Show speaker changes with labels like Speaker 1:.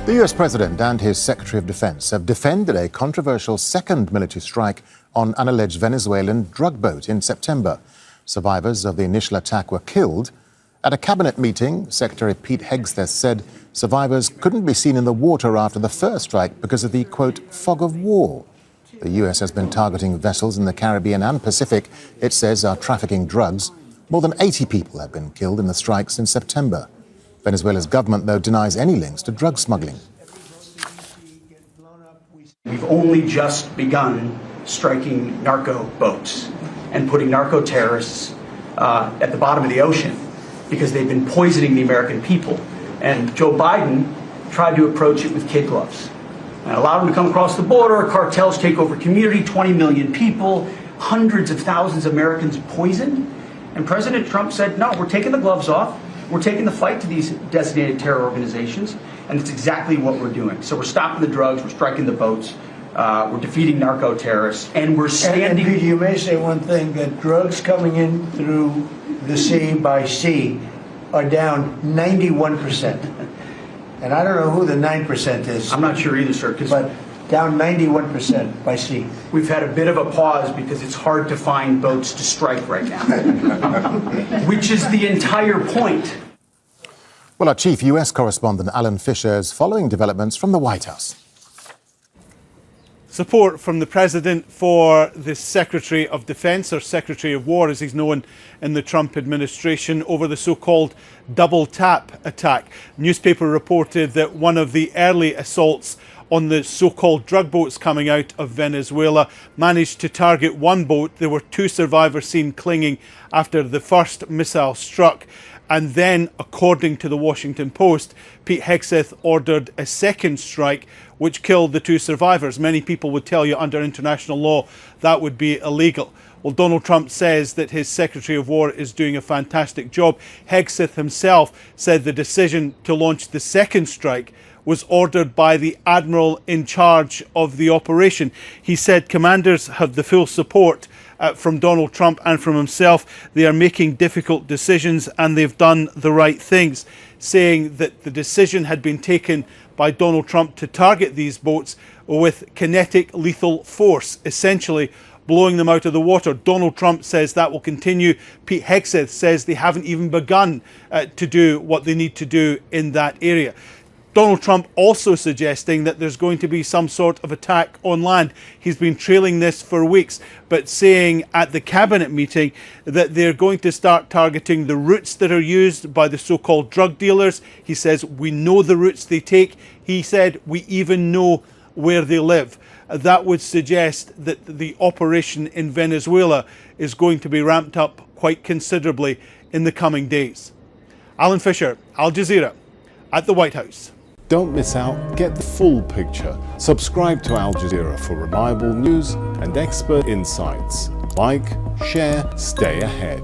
Speaker 1: The US President and his Secretary of Defense have defended a controversial second military strike on an alleged Venezuelan drug boat in September. Survivors of the initial attack were killed. At a cabinet meeting, Secretary Pete Hegseth said survivors couldn't be seen in the water after the first strike because of the, quote, fog of war. The US has been targeting vessels in the Caribbean and Pacific, it says, are trafficking drugs. More than 80 people have been killed in the strike since September. Venezuela's government, though, denies any links to drug smuggling.
Speaker 2: We've only just begun striking narco boats and putting narco terrorists at the bottom of the ocean because they've been poisoning the American people. And Joe Biden tried to approach it with kid gloves and allowed them to come across the border. Cartels take over community, 20 million people, hundreds of thousands of Americans poisoned. And President Trump said, no, we're taking the gloves off. We're taking the fight to these designated terror organizations, and it's exactly what we're doing. So we're stopping the drugs, we're striking the boats, we're defeating narco terrorists, and we're standing...
Speaker 3: And Pete, you may say one thing, that drugs coming in through the sea by sea are down 91%. And I don't know who the 9% is.
Speaker 2: I'm not sure either, sir.
Speaker 3: But down 91% by sea.
Speaker 2: We've had a bit of a pause because it's hard to find boats to strike right now, which is the entire point.
Speaker 1: Well, our chief US correspondent, Alan Fisher, is following developments from the White House.
Speaker 4: Support from the President for the Secretary of Defense, or Secretary of War as he's known in the Trump administration, over the so-called double tap attack. Newspaper reported that one of the early assaults on the so-called drug boats coming out of Venezuela managed to target one boat. There were two survivors seen clinging after the first missile struck. And then, according to the Washington Post, Pete Hegseth ordered a second strike which killed the two survivors. Many people would tell you under international law that would be illegal. Well, Donald Trump says that his Secretary of War is doing a fantastic job. Hegseth himself said the decision to launch the second strike was ordered by the admiral in charge of the operation. He said commanders have the full support from Donald Trump and from himself. They are making difficult decisions and they've done the right things, saying that the decision had been taken by Donald Trump to target these boats with kinetic lethal force, essentially blowing them out of the water. Donald Trump says that will continue. Pete Hegseth says they haven't even begun to do what they need to do in that area. Donald Trump also suggesting that there's going to be some sort of attack on land. He's been trailing this for weeks, but saying at the cabinet meeting that they're going to start targeting the routes that are used by the so-called drug dealers. He says, we know the routes they take. He said, we even know where they live. That would suggest that the operation in Venezuela is going to be ramped up quite considerably in the coming days. Alan Fisher, Al Jazeera, at the White House.
Speaker 5: Don't miss out, get the full picture. Subscribe to Al Jazeera for reliable news and expert insights. Like, share, stay ahead.